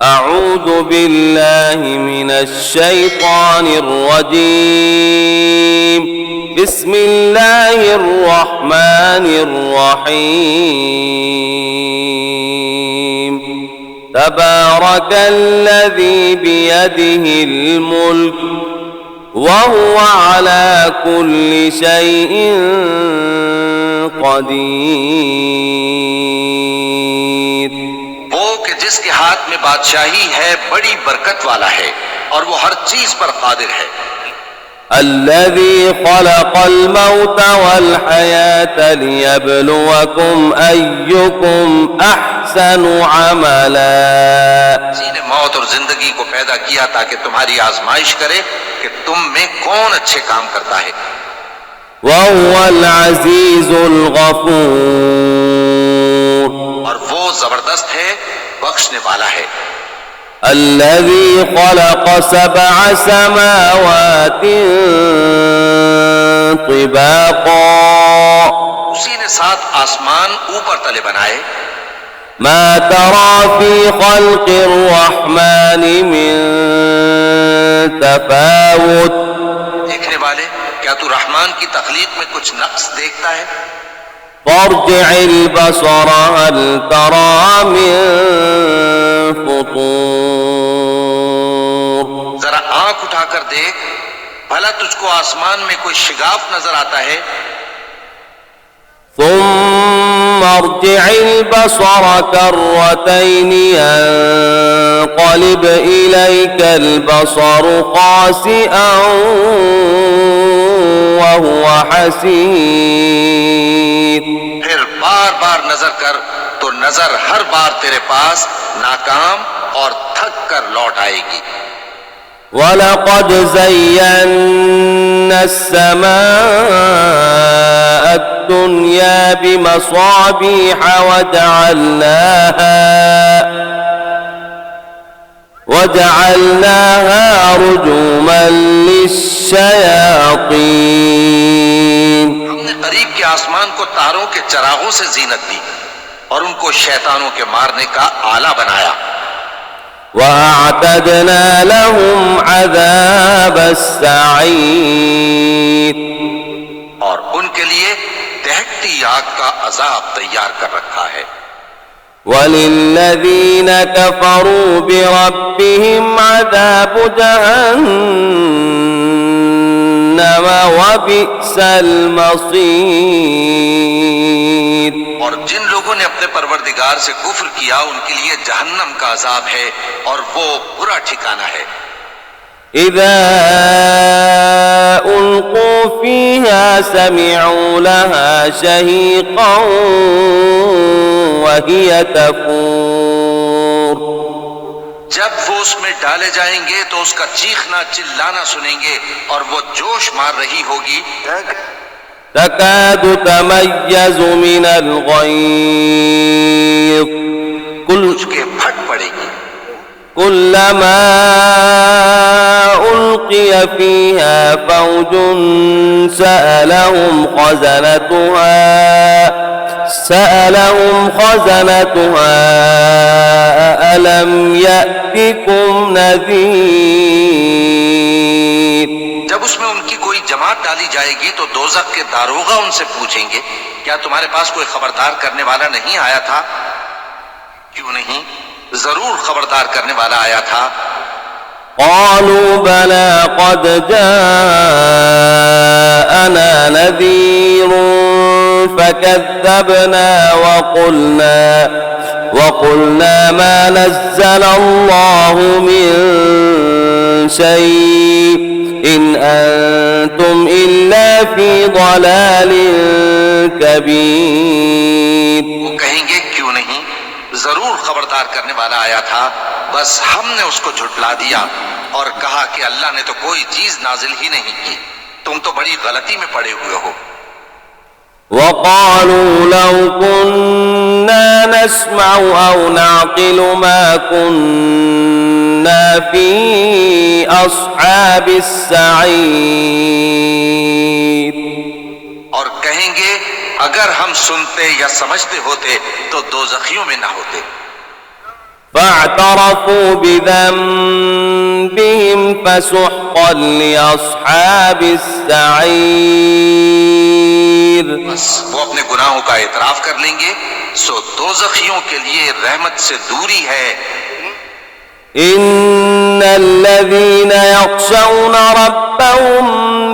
أعوذ بالله من الشيطان الرجيم بسم الله الرحمن الرحيم تبارك الذي بيده الملك وهو على كل شيء قدير. وہ کہ جس کے ہاتھ میں بادشاہی ہے بڑی برکت والا ہے اور وہ ہر چیز پر قادر ہے. الذي خلق الموت والحياة ليبلوكم أيكم أحسن عملا. اسی نے موت اور زندگی کو پیدا کیا تاکہ تمہاری آزمائش کرے کہ تم میں کون اچھے کام کرتا ہے. وهو العزيز الغفور. اور وہ زبردست ہے، بخشنے والا ہے. الذي خلق 7 سماوات طباقا. اسی نے 7 آسمان اوپر تلے بنائے. ما ترى في خلق الرحمن من تفاوت. دیکھنے والے، کیا تو رحمان کی تخلیق میں کچھ نقص دیکھتا ہے؟ فارجع البصر هل ترى من فطور. ذرا آنکھ اٹھا کر دیکھ، بھلا تجھ کو آسمان میں کوئی شگاف نظر آتا ہے؟ ثم ارجع البصر كرتين ينقلب إليك البصر خاسئا وهو حسير. پھر بار بار نظر کر تو نظر ہر بار تیرے پاس ناکام اور تھک کر لوٹ آئے گی. وَلَقَدْ زَيَّنَّا السَّمَاءَ الدُّنْيَا بِمَصَابِيحَ وَجَعَلْنَاهَا رُجُومًا لِلشَّيَاطِينِ. ہم نے قریب کے آسمان کو تاروں کے چراغوں سے زینت دی اور ان کو شیطانوں کے مارنے کا آلہ بنایا. وَأَعْتَدْنَا لَهُمْ عَذَابَ السَّعِيرِ. اور ان کے لیے دہکتی آگ کا عذاب تیار کر رکھا ہے. وَلِلَّذِينَ كَفَرُوا بِرَبِّهِمْ عَذَابُ جَهَنَّمَ وَبِئْسَ الْمَصِيرُ. اور جن لوگوں نے اپنے پروردگار سے کفر کیا ان کے لیے جہنم کا عذاب ہے اور وہ برا ٹھکانہ ہے. إِذَا أُلْقُوا فِيهَا سَمِعُوا لَهَا شَهِيقًا وَهِيَ تَفُورُ. جب وہ اس میں ڈالے جائیں گے تو اس کا چیخنا چلانا سنیں گے اور وہ جوش مار رہی ہوگی. تكاد تميز من الغيظ. کچھ کے پھٹ پڑے گی. كلما ألقي فيها فوج سألهم خزنتها ألم يأتكم نذير. جب اس میں ان کی کوئی جماعت ڈالی جائے گی تو دوزخ کے داروغہ ان سے پوچھیں گے کیا تمہارے پاس کوئی خبردار کرنے والا نہیں آیا تھا؟ کیوں نہیں، ضرور خبردار کرنے والا آیا تھا. قالوا بلى قد جاءنا نذير فكذبنا وقلنا ما نزل الله من شيء إن أنتم إلا في ضلال كبير. وہ کہیں گے کیوں نہیں، ضرور خبردار کرنے والا آیا تھا، بس ہم نے اس کو جھٹلا دیا اور کہا کہ اللہ نے تو کوئی چیز نازل ہی نہیں کی، تم تو بڑی غلطی میں پڑے ہوئے ہو. وقالوا لو كنا نسمع أو نعقل ما كنا في أصحاب السعير. اور کہیں گے اگر ہم سنتے یا سمجھتے ہوتے تو دوزخیوں میں نہ ہوتے. فاعترفوا بذنبهم فسحقا لأصحاب السعير. بس وہ اپنے گناہوں کا اعتراف کر لیں گے سو دوزخیوں کے لیے رحمت سے دوری ہے. إن الذين يخشون ربهم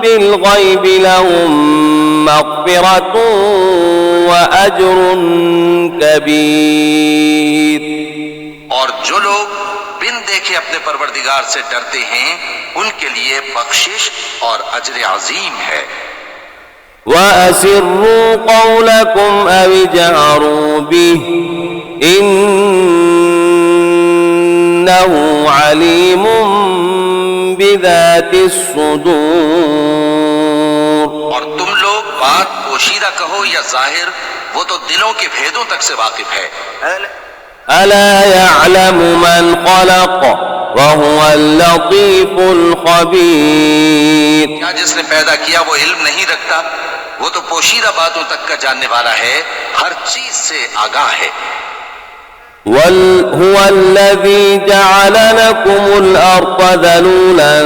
بالغيب لهم مغفرة وأجر كبير. اور جو لوگ بن دیکھے اپنے پروردگار سے ڈرتے ہیں ان کے لیے بخشش اور اجر عظیم ہے. وأسروا قولكم أو اجهروا به إنه عليم بذات الصدور. اور تم لوگ بات پوشیدہ کہو یا ظاہر وہ تو دلوں کے بھیدوں تک سے واقف ہے. ألا يعلم من خلق وهو اللطيف الخبير. کیا جس نے پیدا کیا وہ علم نہیں رکھتا؟ وہ تو پوشیدہ باتوں تک کا جاننے والا ہے، ہر چیز سے آگاہ ہے. هو الذي جعل لكم الأرض ذلولا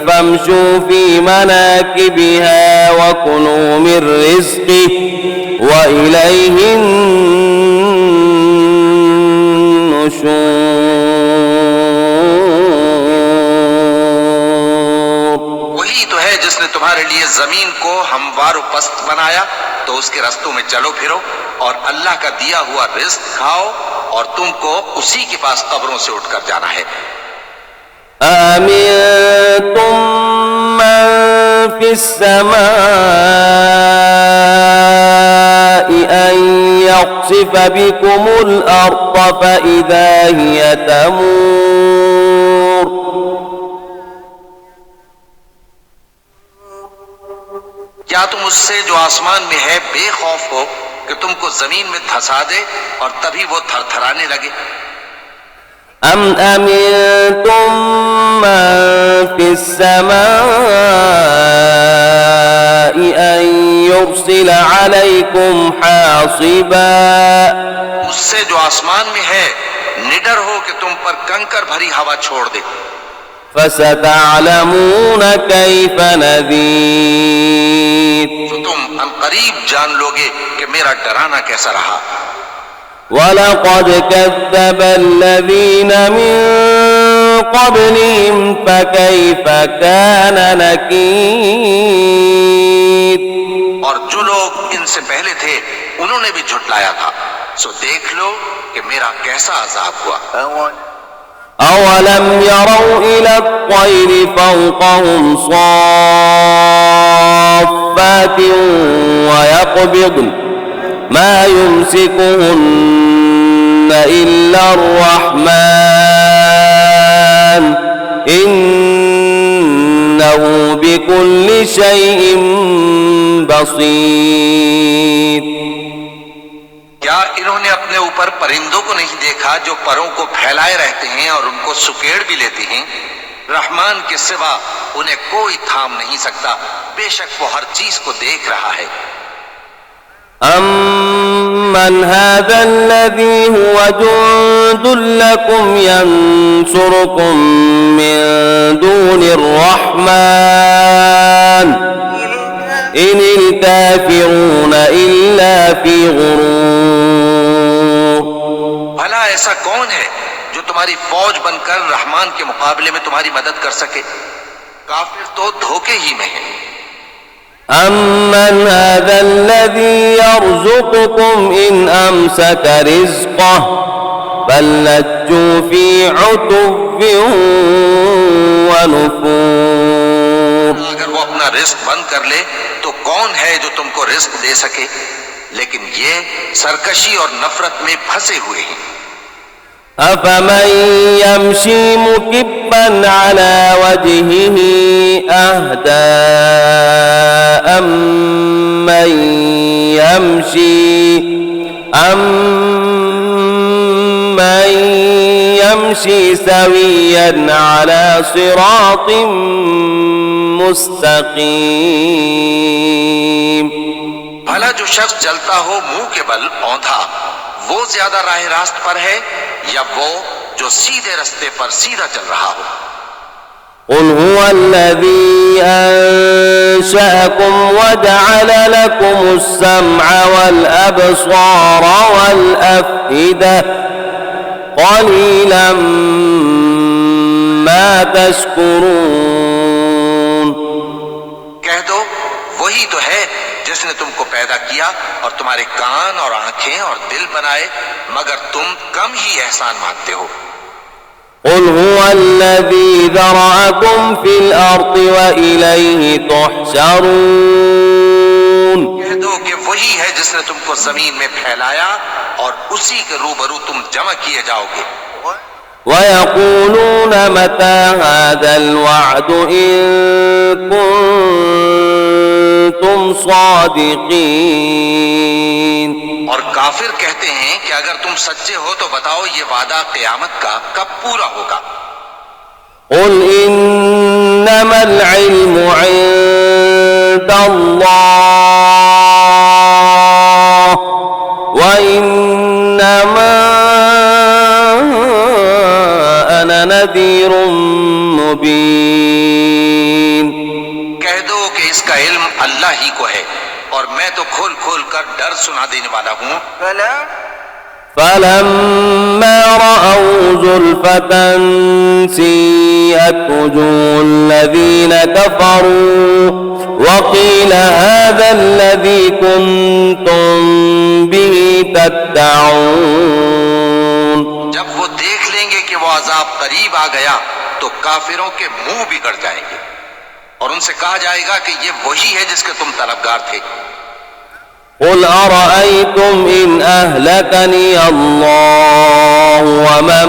فامشوا في مناكبها وكلوا من رزقه وإليه النشور. وہی تو ہے جس نے تمہارے لیے زمین کو ہموار و پست بنایا تو اس کے رستوں میں چلو پھرو اور اللہ کا دیا ہوا رزق کھاؤ اور تم کو اسی کے پاس قبروں سے اٹھ کر جانا ہے. أأمنتم من في السماء أن يخسف بكم الأرض فإذا هي تمور. کیا تم اس سے جو آسمان میں ہے بے خوف ہو کہ تم کو زمین میں دھسا دے اور تبھی وہ تھر تھرانے لگے؟ أم أمنتم من في السماء أن يرسل عليكم حاصبا. اس سے جو آسمان میں ہے نڈر ہو کہ تم پر کنکر بھری ہوا چھوڑ دے. فستعلمون كيف نذير. تو تم عنقریب جان لوگے کہ میرا ڈرانا کیسا رہا. وَلَقَدْ كَذَّبَ الَّذِينَ مِن قَبْلِهِمْ فَكَيْفَ كَانَ نَكِيرِ. اور جو لوگ ان سے پہلے تھے انہوں نے بھی جھٹلایا تھا سو دیکھ لو کہ میرا کیسا عذاب ہوا. أَوَلَمْ يَرَوْا إِلَى الطَّيْرِ فَوْقَهُمْ صَافَّاتٍ وَيَقْبِضْنَ ما يمسكهن إلا الرحمن إنه بكل شيء بصير. کیا انہوں نے اپنے اوپر پرندوں کو نہیں دیکھا جو پروں کو پھیلائے رہتے ہیں اور ان کو سکیڑ بھی لیتے ہیں؟ رحمان کے سوا انہیں کوئی تھام نہیں سکتا، بے شک وہ ہر چیز کو دیکھ رہا ہے. أَمَّنْ هَذَا الَّذِي هُوَ جُندٌ لَكُمْ يَنْصُرُكُم مِّن دُونِ الرَّحْمَنِ إِنِ الْكَافِرُونَ إِلَّا فِي غُرُورٍ. بھلا ایسا کون ہے جو تمہاری فوج بن کر رحمان کے مقابلے میں تمہاری مدد کر سکے؟ کافر تو دھوکے ہی میں ہیں. أَمَّنْ هَذَا الَّذِي يَرْزُقُكُمْ إِنْ أَمْسَكَ رِزْقَهُ بَلْ لَجُّوا فِي عُتُوٍّ وَنُفُورٍ. اگر وہ اپنا رزق بند کر لے تو کون ہے جو تم کو رزق دے سکے؟ لیکن یہ سرکشی اور نفرت میں پھنسے ہوئے ہیں. أَفَمَن يَمْشِي مُكِبًّا عَلَى وَجْهِهِ أَهْدَىٰ أَمَّن يَمْشِي سَوِيًّا عَلَى صِرَاطٍ مُسْتَقِيمٍ. بھلا جو شخص چلتا ہو منہ کے بل اوندھا وہ زیادہ راہ راست پر ہے یا وہ جو سیدھے رستے پر سیدھا چل رہا ہو؟ قل هو الذي أنشأكم وجعل لكم السمع والأبصار والأفئدة قليلا ما تشكرون۔ کہہ دو وہی تو ہے جس نے تم کو پیدا کیا اور تمہارے کان اور آنکھیں اور دل بنائے، مگر تم کم ہی احسان مانتے ہو۔ قل هو الذي ذرأكم في الأرض وإليه تحشرون۔ کہہ دو کہ وہی ہے جس نے تم کو زمین میں پھیلایا اور اسی کے روبرو تم جمع کیے جاؤ گے۔ ويقولون متى هذا الوعد إن كنتم صادقين۔ اور کافر کہتے ہیں کہ اگر تم سچے ہو تو بتاؤ یہ وعدہ قیامت کا کب پورا ہوگا؟ قل إنما العلم عند الله وإنما أنا نذير مبين۔ کہہ دو کہ اس کا علم اللہ ہی کو ہے اور میں تو کھول کھول کر ڈر سنا دینے والا ہوں۔ فلما رأوا زلفة سيئت وجوه الذين كفروا وقيل هذا الذي كنتم به تدعون۔ جب وہ دیکھ لیں گے کہ وہ عذاب قریب آ گیا تو کافروں کے منہ بگڑ جائیں گے اور ان سے کہا جائے گا کہ یہ وہی ہے جس کے تم طلبگار تھے۔ قل أرأيتم إن أهلكني الله ومن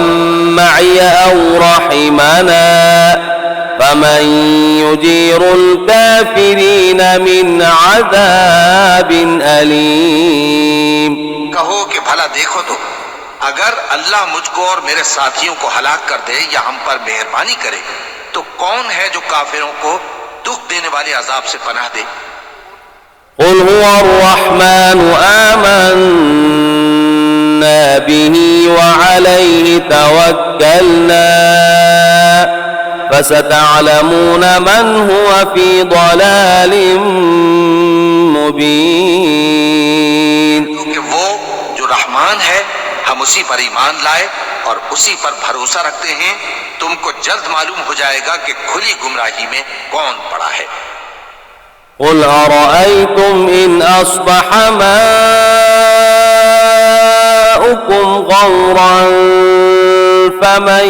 معي أو رحمنا فمن يجير الكافرين من عذاب أليم۔ کہو کہ بھلا دیکھو تو اگر اللہ مجھ کو اور میرے ساتھیوں کو ہلاک کر دے یا ہم پر مہربانی کرے تو کون ہے جو کافروں کو دکھ دینے والے عذاب سے پناہ دے؟ قل هو الرحمن آمنا به وعليه توكلنا فستعلمون من هو في ضلال مبين۔ کہ وہ جو رحمان ہے ہم اسی پر ایمان لائے اور اسی پر بھروسہ رکھتے ہیں، تم کو جلد معلوم ہو جائے گا کہ کھلی گمراہی میں کون پڑا ہے۔ قل أرأيتم إن أصبح ماؤكم غورا فمن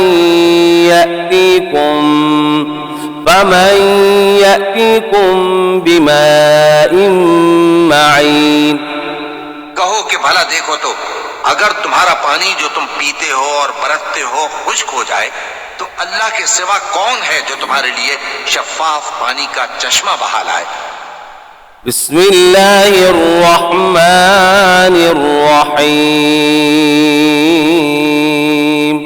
يأتيكم بماء معين۔ کہو کہ بھلا دیکھو تو اگر تمہارا پانی جو تم پیتے ہو اور برتتے ہو خشک ہو جائے تو اللہ کے سوا کون ہے جو تمہارے لیے شفاف پانی کا چشمہ بہا لائے؟ بسم اللہ الرحمن الرحیم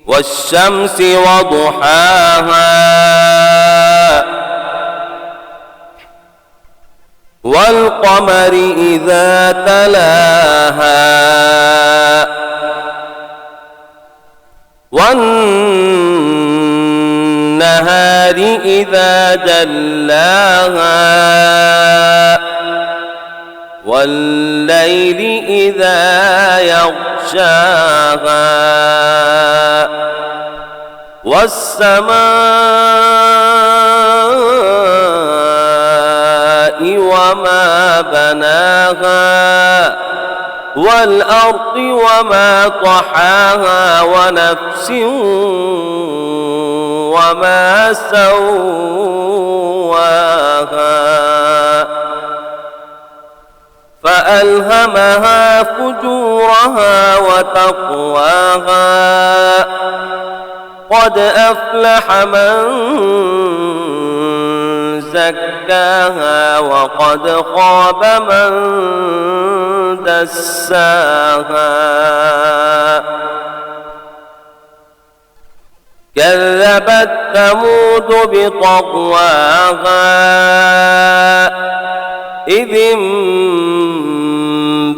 والشمس وضحاها والقمر إذا تلاها والنهار إذا جلاها والليل إذا يغشاها والسماء وما بناها والأرض وما طحاها ونفس وما سواها فألهمها فجورها وتقواها قد أفلح من زكاها وقد خاب من دساها كذبت ثمود بطغواها إذ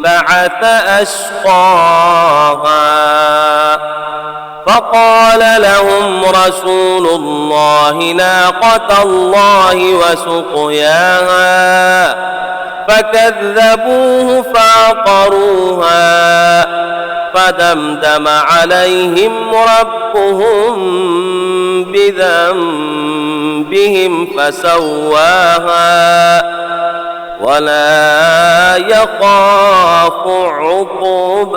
بعث أشقاها فقال لهم رسول الله ناقة الله وسقياها فكذبوه فعقروها فدمدم عليهم ربهم بذنبهم فسواها ولا يخاف عقباها.